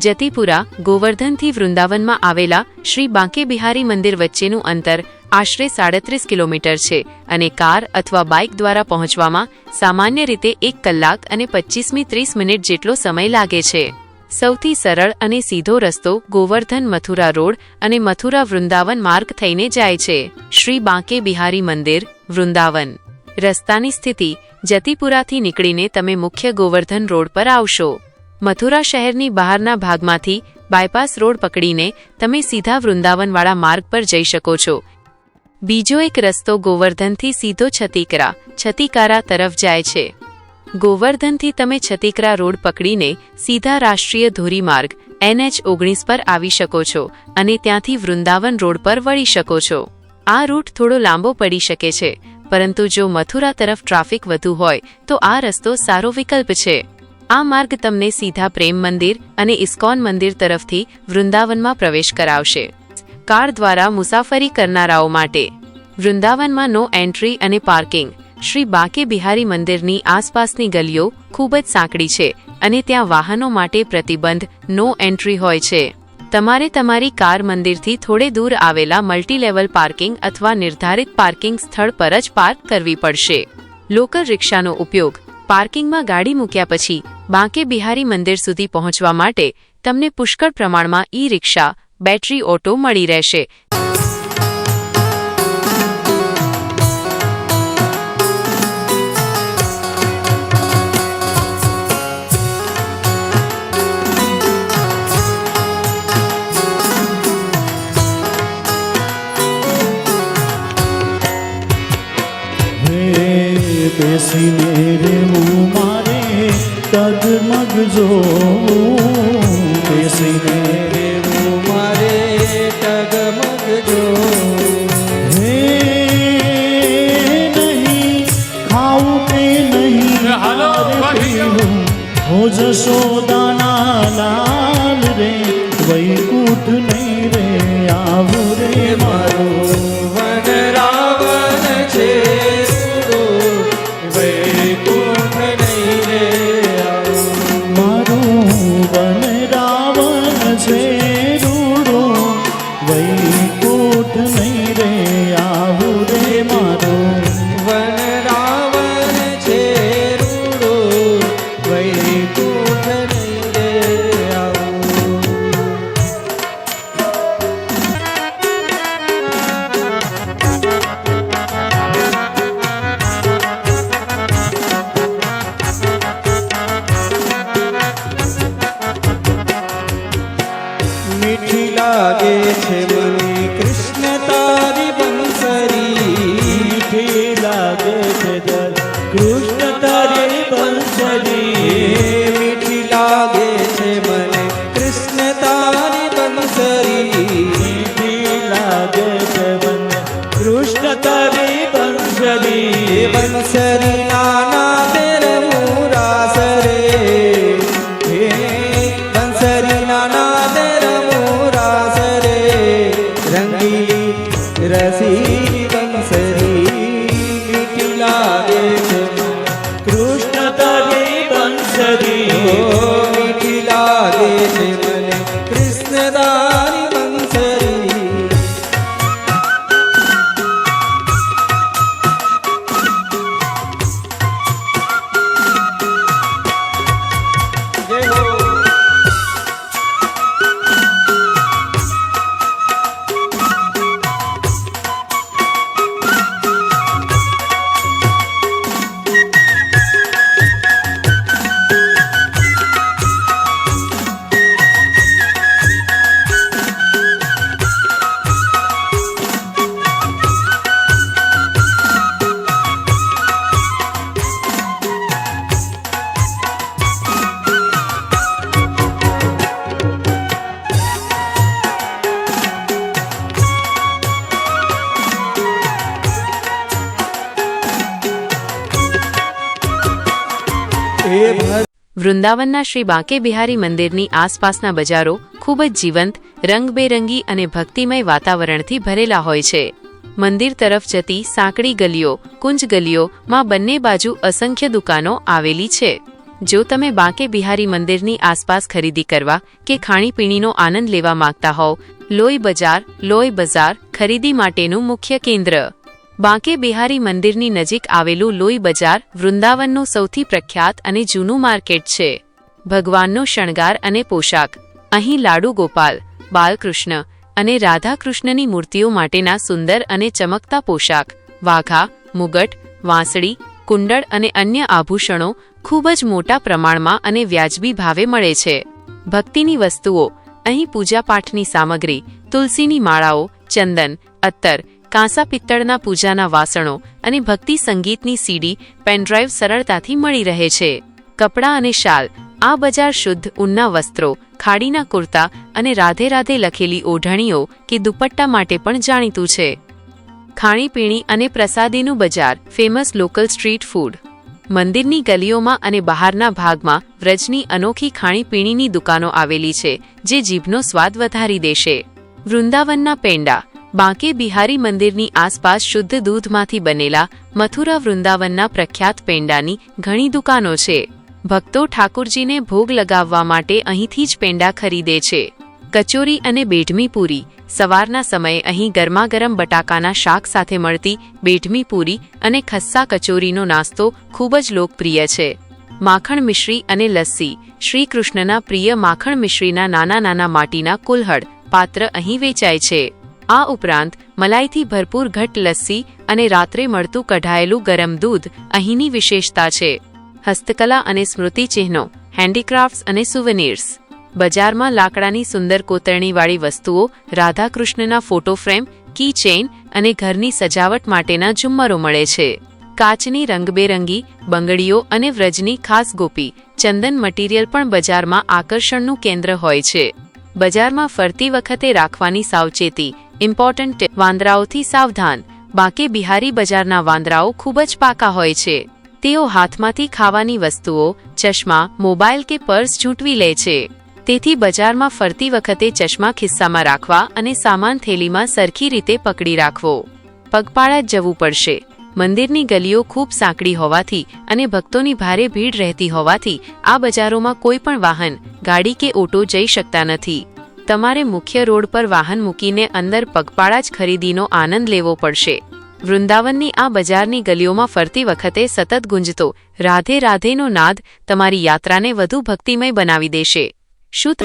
જતીપુરા ગોવર્ધનથી વૃંદાવનમાં આવેલા શ્રી બાંકે બિહારી મંદિર વચ્ચેનું અંતર આશરે 37 કિલોમીટર છે અને કાર અથવા બાઇક દ્વારા પહોંચવામાં સામાન્ય રીતે 1 કલાક અને 25-30 મિનિટ જેટલો સમય લાગે છે। સૌથી સરળ અને સીધો રસ્તો ગોવર્ધન મથુરા રોડ અને મથુરા વૃંદાવન માર્ગ થઈને જાય છે। શ્રી બાંકે બિહારી મંદિર વૃંદાવન રસ્તાની સ્થિતિ જતીપુરાથી નીકળીને તમે મુખ્ય ગોવર્ધન રોડ પર આવશો। મથુરા શહેરની બહારના ભાગમાંથી બાયપાસ રોડ પકડીને તમે સીધા વૃંદાવનવાળા માર્ગ પર જઈ શકો છો। બીજો એક રસ્તો ગોવર્ધનથી સીધો છતીકારા તરફ જાય છે। ગોવર્ધનથી તમે છતીકરા રોડ પકડીને સીધા રાષ્ટ્રીય ધોરીમાર્ગ NH-19 પર આવી શકો છો અને ત્યાંથી વૃંદાવન રોડ પર વળી શકો છો। આ રૂટ થોડો લાંબો પડી શકે છે, પરંતુ જો મથુરા તરફ ટ્રાફિક વધુ હોય તો આ રસ્તો સારો વિકલ્પ છે। આ માર્ગ તમને સીધા પ્રેમ મંદિર અને ઇસ્કોન મંદિર તરફથી વૃંદાવનમાં પ્રવેશ કરાવશે। કાર દ્વારા મુસાફરી કરનારાઓ માટે વૃંદાવનમાં નો એન્ટ્રી અને પાર્કિંગ। શ્રી બાંકે બિહારી મંદિરની આસપાસની ગલીઓ ખૂબ જ સાંકડી છે અને ત્યાં વાહનો માટે પ્રતિબંધ નો એન્ટ્રી હોય છે। તમારે તમારી કાર મંદિરથી થોડે દૂર આવેલા મલ્ટીલેવલ પાર્કિંગ અથવા નિર્ધારિત પાર્કિંગ સ્થળ પર જ પાર્ક કરવી પડશે। લોકલ રિક્ષાનો ઉપયોગ પાર્કિંગમાં ગાડી મૂક્યા પછી બાંકે બિહારી મંદિર સુધી પહોંચવા માટે તમને પુષ્કળ પ્રમાણમાં ઈ-રિક્ષા, બેટરી ઓટો મળી રહેશે। બેસીને રે હું મારે તગમગ જો બેસીને રે હું મારે તગમગ જો હે નહીં ખાવું કે નહીં પીવું હો જશોદાના લાલ રે વૈકુંઠ નહીં રે આવું રે મારો વન રાવણ છે લાગે છે મને કૃષ્ણ તારી બંસરી મીઠી લાગે છે કૃષ્ણ તારી બંસરી મીઠી લાગે છે મને કૃષ્ણ તારી બંસરી મીઠી લાગે છે મને કૃષ્ણ તારી બંસરી બંસરી નાના તેર મુરાસ રે હે બંસરી નાના રસી બંસરી મીઠી લાગે છે કૃષ્ણ તારી બંસરી મીઠી લાગે છે મને કૃષ્ણ તારી બંસરી। જય હો વૃંદાવનના શ્રી બાંકે બિહારી મંદિરની આસપાસના બજારો ખૂબ જ જીવંત, રંગબેરંગી અને ભક્તિમય વાતાવરણથી ભરેલા હોય છે। મંદિર તરફ જતી સાંકડી ગલીઓ, કુંજ ગલીઓમાં બંને બાજુ અસંખ્ય દુકાનો આવેલી છે। જો તમે બાંકે બિહારી મંદિરની આસપાસ ખરીદી કરવા કે ખાણીપીણીનો આનંદ લેવા માંગતા હોવ, લોઈ બજાર ખરીદી માટેનું મુખ્ય કેન્દ્ર. બાંકે બિહારી મંદિરની નજીક આવેલું લોઈ બજાર વૃંદાવનનું સૌથી પ્રખ્યાત અને જૂનું માર્કેટ છે. ભગવાનનો શણગાર અને પોશાક. અહીં લાડુ ગોપાલ, બાલકૃષ્ણ અને રાધાકૃષ્ણની મૂર્તિઓ માટેના સુંદર અને ચમકતા પોશાક, વાઘા, મુગટ, વાંસળી, કુંડળ અને અન્ય આભૂષણો ખૂબ જ મોટા પ્રમાણમાં અને વ્યાજબી ભાવે મળે છે. ભક્તિની વસ્તુઓ. અહીં પૂજાપાઠની સામગ્રી, તુલસીની માળાઓ, ચંદન, અત્તર, કાંસા પિત્તળના પૂજાના વાસણો અને ભક્તિ સંગીતની સીડી, પેનડ્રાઈવ સરળતાથી મળી રહે છે. કપડાં અને શાલ. આ બજાર શુદ્ધ ઊનના વસ્ત્રો, ખાડીના કુર્તા અને રાધે રાધે લખેલી ઓઢણીઓ કે દુપટ્ટા માટે પણ જાણીતું છે. ખાણીપીણી અને પ્રસાદીનું બજાર. Famous local street food. મંદિરની ગલીઓમાં અને બહારના ભાગમાં વ્રજની અનોખી ખાણીપીણીની દુકાનો આવેલી છે, જે જીભનો સ્વાદ વધારી દેશે. વૃંદાવનના પેંડા. બાંકે બિહારી મંદિરની આસપાસ શુદ્ધ દૂધમાંથી બનેલા મથુરા વૃંદાવનના પ્રખ્યાત પેંડાની ઘણી દુકાનો છે. ભક્તો ઠાકુરજીને ભોગ લગાવવા માટે અહીંથી જ પેંડા ખરીદે છે. કચોરી અને બેઢમી પૂરી. સવારના સમયે અહીં ગરમાગરમ બટાકાના શાક સાથે મળતી બેઢમી પૂરી અને ખસ્સા કચોરીનો નાસ્તો ખૂબ જ લોકપ્રિય છે. માખણ મિશ્રી અને લસ્સી. શ્રી કૃષ્ણના પ્રિય માખણ મિશ્રીના નાના નાના માટીના કુલ્હડ પાત્ર અહીં વેચાય છે. આ ઉપરાંત મલાઈથી ભરપૂર ઘટ્ટ લસ્સી અને રાત્રે મળતું કઢાયેલું ગરમ દૂધ અહીંની વિશેષતા છે. હસ્તકલા અને સ્મૃતિ ચિહ્નો, હેન્ડીક્રાફ્ટ્સ અને સુવેનીર્સ. બજારમાં લાકડાની સુંદર કોતરણીવાળી વસ્તુઓ, રાધાકૃષ્ણના ફોટો ફ્રેમ, કી ચેઇન અને ઘરની સજાવટ માટેના ઝુમ્મરો મળે છે. કાચની રંગબેરંગી બંગડીઓ અને વ્રજની ખાસ ગોપી, ચંદન મટીરિયલ પણ બજારમાં આકર્ષણનું કેન્દ્ર હોય છે. બજારમાં ફરતી વખતે રાખવાની સાવચેતી. Important tip. વાંદરાઓથી સાવધાન. બાંકે બિહારી બજારના વાંદરાઓ ખૂબ જ પાકા હોય છે. તેઓ હાથમાંથી ખાવાની વસ્તુઓ, ચશ્મા, મોબાઈલ કે પર્સ ઝૂંટવી લે છે. તેથી બજારમાં ફરતી વખતે ચશ્મા ખિસ્સામાં રાખવા અને સામાન થેલીમાં સરખી રીતે પકડી રાખવો. પગપાળા જ જવું પડશે. મંદિરની ગલીઓ ખૂબ સાંકડી હોવાથી અને ભક્તોની ભારે ભીડ રહેતી હોવાથી આ બજારોમાં કોઈ પણ વાહન, ગાડી કે ઓટો જઈ શકતા નથી. તમારે મુખ્ય રોડ પર વાહન મૂકીને અંદર પગપાળા જ ખરીદીનો આનંદ લેવો પડશે. વૃંદાવનની આ બજારની ગલીઓમાં ફરતી વખતે સતત ગુંજતો રાધે રાધેનો નાદ તમારી યાત્રાને વધુ ભક્તિમય બનાવી દેશે. શું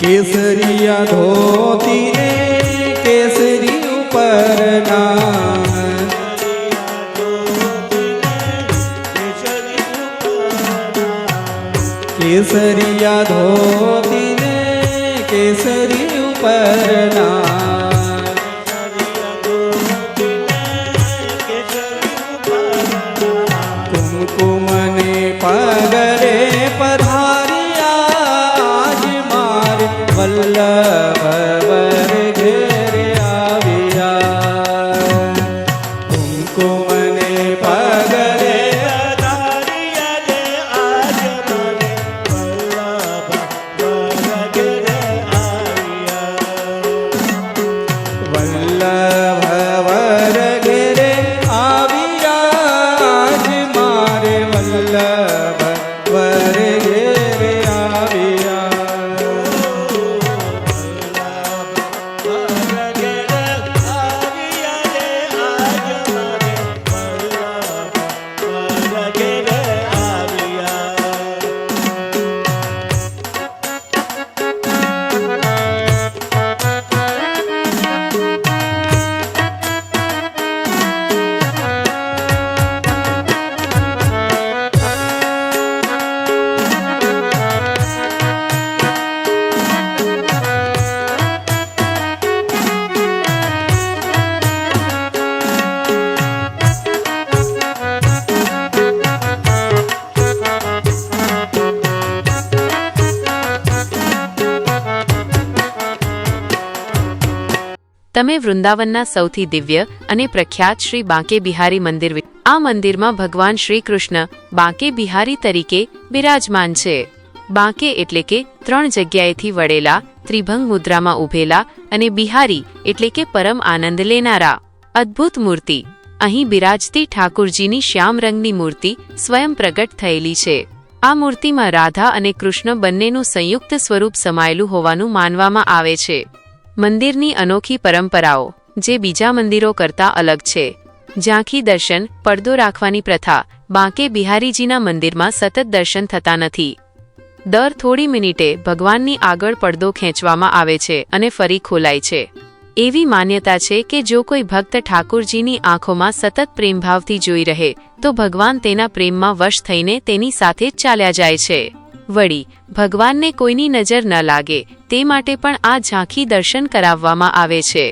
केसरिया धोती ने केसरी उपरना, केसरिया धोती ने केसरी उपरना, कुमकुम ने पगले वल्लभ वर घेर आविया, तुमको मने पगले ઘેર આવ્યા. તમે વૃંદાવનના સૌથી દિવ્ય અને પ્રખ્યાત શ્રી બાંકે બિહારી મંદિર આ મંદિરમાં ભગવાન શ્રી કૃષ્ણ બાંકે બિહારી તરીકે બિરાજમાન છે. બાંકે એટલે કે 3 જગ્યાએથી વળેલા, ત્રિભંગ મુદ્રામાં ઊભેલા અને બિહારી એટલે કે પરમ આનંદ લેનારા. અદ્ભુત મૂર્તિ. અહીં બિરાજતી ઠાકુરજીની શ્યામ રંગની મૂર્તિ સ્વયં પ્રગટ થયેલી છે. આ મૂર્તિમાં રાધા અને કૃષ્ણ બંનેનું સંયુક્ત સ્વરૂપ સમાયેલું હોવાનું માનવામાં આવે છે. મંદિરની અનોખી પરંપરાઓ જે બીજા મંદિરો કરતાં અલગ છે. ઝાંખી દર્શન, પડદો રાખવાની પ્રથા. બાંકે બિહારીજીના મંદિરમાં સતત દર્શન થતા નથી. દર થોડી મિનિટે ભગવાનની આગળ પડદો ખેંચવામાં આવે છે અને ફરી ખોલાય છે. એવી માન્યતા છે કે જો કોઈ ભક્ત ઠાકુરજીની આંખોમાં સતત પ્રેમભાવથી જોઈ રહે તો ભગવાન તેના પ્રેમમાં વશ થઈને તેની સાથે જ ચાલ્યા જાય છે. વળી ભગવાનને કોઈની નજર ન લાગે તે માટે પણ આ ઝાંખી દર્શન કરાવવામાં આવે છે.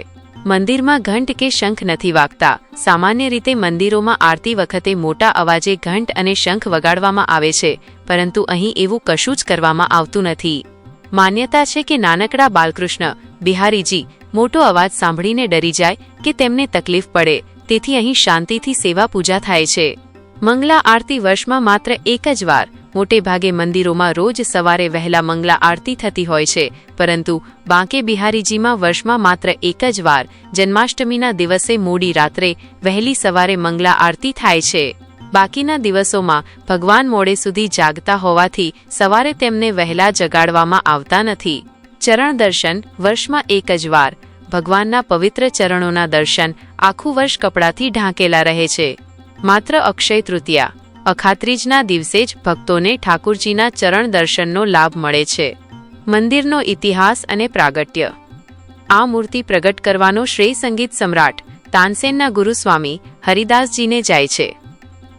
મંદિરમાં ઘંટ કે શંખ નથી વાગતા. સામાન્ય રીતે મંદિરોમાં આરતી વખતે મોટા અવાજે ઘંટ અને શંખ વગાડવામાં આવે છે, પરંતુ અહીં એવું કશું જ કરવામાં આવતું નથી. માન્યતા છે કે નાનકડા બાલકૃષ્ણ બિહારીજી મોટો અવાજ સાંભળીને ડરી જાય કે તેમને તકલીફ પડે, તેથી અહીં શાંતિથી સેવા પૂજા થાય છે. મંગલા આરતી વર્ષમાં માત્ર એક જ વાર. મોટે ભાગે મંદિરોમાં રોજ સવારે વહેલા મંગલા આરતી થતી હોય છે, પરંતુ બાંકે બિહારીજીમાં વર્ષમાં માત્ર એક જ વાર જન્માષ્ટમીના દિવસે મોડી રાત્રે વહેલી સવારે મંગલા આરતી થાય છે. બાકીના દિવસોમાં ભગવાન મોડે સુધી જાગતા હોવાથી સવારે તેમને વહેલા જગાડવામાં આવતા નથી. ચરણ દર્શન વર્ષમાં એક જ વાર. ભગવાનના પવિત્ર ચરણોના દર્શન આખું વર્ષ કપડાથી ઢાંકેલા રહે છે. માત્ર અક્ષય તૃતીયા અખાત્રીજના દિવસે જ ભક્તોને ઠાકુરજીના ચરણ દર્શનનો લાભ મળે છે. મંદિરનો ઇતિહાસ અને પ્રાગટ્ય. આ મૂર્તિ પ્રગટ કરવાનો શ્રેય સંગીત સમ્રાટ તાનસેનના ગુરુ સ્વામી હરિદાસજીને જાય છે.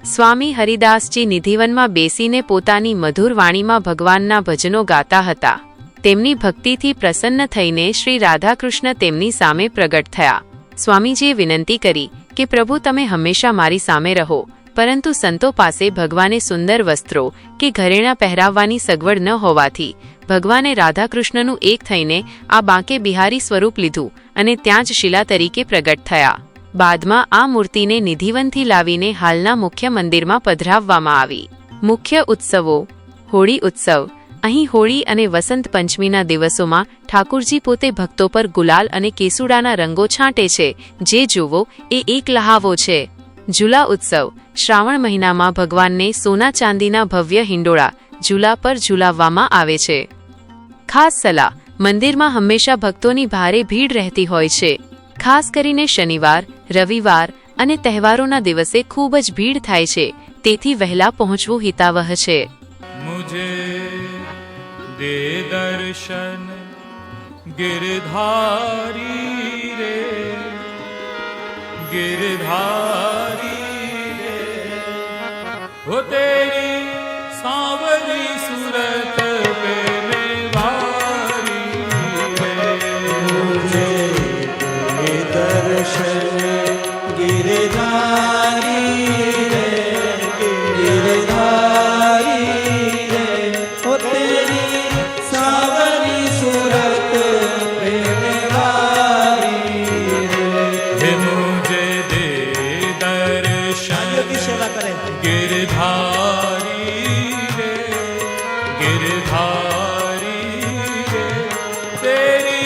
સ્વામી હરિદાસજી નિધિવનમાં બેસીને પોતાની મધુર વાણીમાં ભગવાનના ભજનો ગાતા હતા. તેમની ભક્તિથી પ્રસન્ન થઈને શ્રી રાધાકૃષ્ણ તેમની સામે પ્રગટ થયા. સ્વામીજીએ વિનંતી કરી કે પ્રભુ તમે હંમેશા મારી સામે રહો, પરંતુ સંતો પાસે ભગવાને સુંદર વસ્ત્રો કે ઘરેણાં પહેરાવવાની સગવડ ન હોવાથી ભગવાને રાધાકૃષ્ણનું એક થઈને આ બાંકે બિહારી સ્વરૂપ લીધું અને ત્યાં જ શિલા તરીકે પ્રગટ થયા. બાદમાં આ મૂર્તિને નિધિવનથી લાવીને હાલના મુખ્ય મંદિરમાં પધરાવવામાં આવી. મુખ્ય ઉત્સવો. હોળી ઉત્સવ. અહીં હોળી અને વસંત પંચમીના દિવસોમાં ઠાકુરજી પોતે ભક્તો પર ગુલાલ અને કેસુડાના રંગો છાંટે છે, જે જુઓ એ એક લહાવો છે. ઝૂલા ઉત્સવ. શ્રાવણ મહિનામાં ભગવાનને સોના ચાંદીના ભવ્ય હિંડોળા ઝૂલા પર ઝૂલાવવામાં આવે છે. ખાસ સલાહ. મંદિરમાં હંમેશા ભક્તોની ભારે ભીડ રહેતી હોય છે. ખાસ કરીને શનિવાર, રવિવાર અને તહેવારોના દિવસે ખૂબ જ ભીડ થાય છે, તેથી વહેલા પહોંચવું હિતાવહ છે. मुझे दे दर्शन गिरधारी रे, गिरधारी रे, हो तेरी सांवरी सूरत पे मेवारी रे. मुझे दे दर्शन गिरधारी रे, गिरधारी रे, ओ तेरी सावरी सूरत प्रेमवारी रे. हे मुझे दे दर्शन गिरधारी रे, गिरधारी रे, तेरी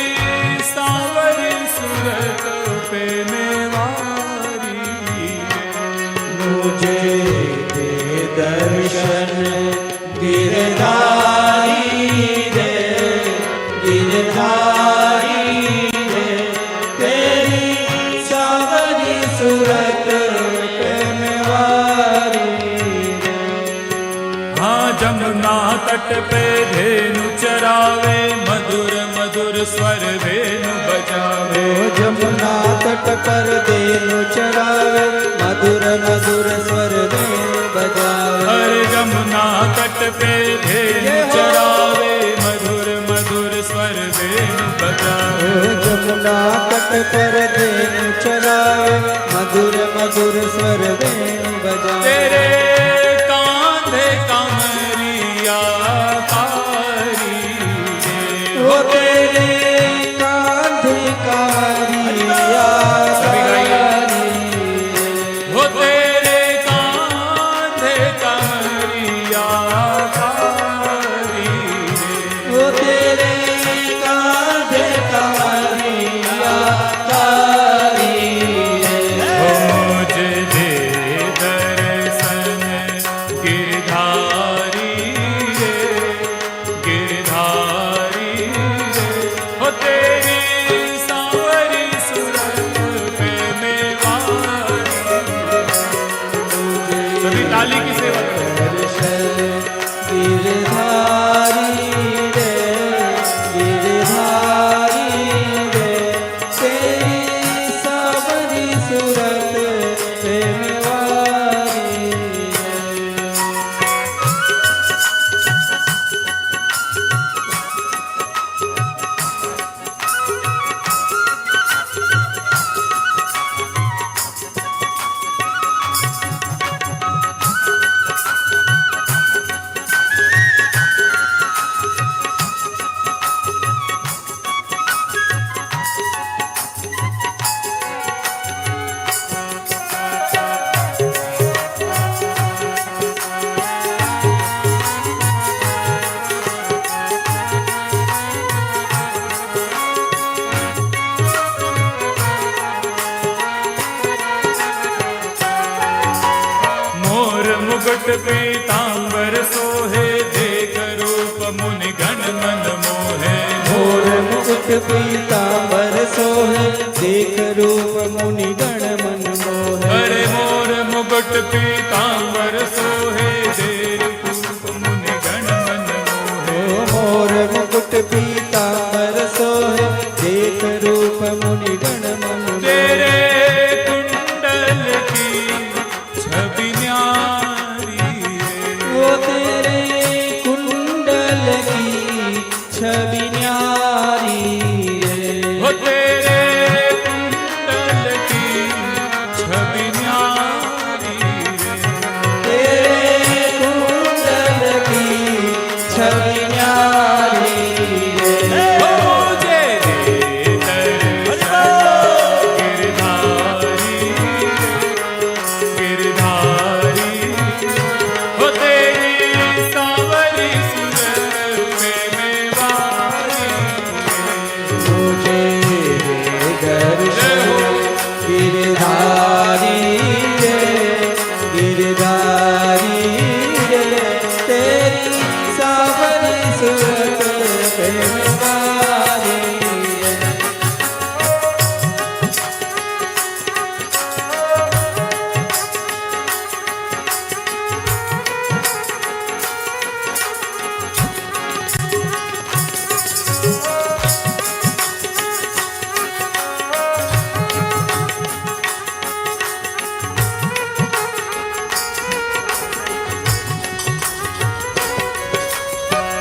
सांवरी सूरत पे मेवारी रे. मुझे दे दर्शन गिरधारी रे, गिरधारी रे, तेरी सावरी सूरत प्रेमवारी जमुना तट पे धेनु चरावे, मधुर मधुर स्वर धेनु बजावे। जमुना तट पर धेनु चरावे, मधुर मधुर स्वर धेनु बजावे। अरे जमुना तट पे धेनु चरावे, मधुर मधुर स्वर धेनु बजावे। जमुना तट पर धेनु चरावे, मधुर मधुर स्वर धेनु बजावे। तेरे कांधे कमरिया कारी रे, वो तेरे कांधे कमरिया कारी, वो तेरे कांधे कमरिया कारी रे। वो तेरे कांधे कमरिया कारी ओ मुझे दे दर्शन गिरधारी रे, गिरधारी रे। ओ तेरी सांवरी सूरत पे मेवारी। सभी ताली की सेवा करें। गिरधारी रे, गिरधारी रे, तेरी सावरी सूरत पे मेवारी रे। मोर मुकुट पीतांबर सोहे, देख रूप मुनि गण मन मोहे। मोर मुकुट पीतांबर सोहे, देख रूप मुनि गण मन मोहे। अरे मोर मुकुट पीतांबर सोहे, देख रूप मुनि गण मन मोहे। ओ मोर मुकुट पीतांबर सोहे, देख रूप मुनि गण मन तेरे मोहे। कुंडल की छवि न्यारी रे, वो तेरे कुंडल की छवि न्यारी रे। ओ तेरे कुंडल की छवि न्यारी रे। तेरे कुंडल की छवि न्यारी रे। ओ मुझे दे दर्शन गिरधारी रे, गिरधारी। ओ तेरी सांवरी सूरत पे मेवारी। मुझे दर्शन गिरधारी रे, गिरधारी रे, तेरी सावरी सूरत पे मेवारी रे।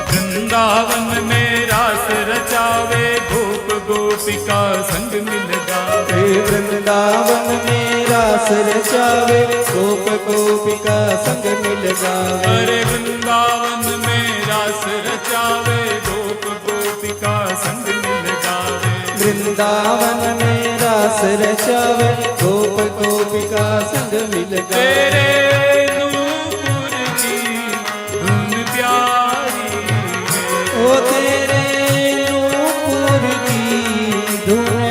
वृंदावन में रास रचावे, गोप गोपिका संग मिल गावे। वृंदावन में रास रचावे, गोप गोपिका संग मिल गावे। अरे वृंदावन में रास रचावे, गोप गोपिका संग मिल गावे। वृंदावन में रास रचावे, गोप गोपिका संग मिल गावे। तेरे नूपुर की धुन प्यारी है, ओ तेरे नूपुर की धुन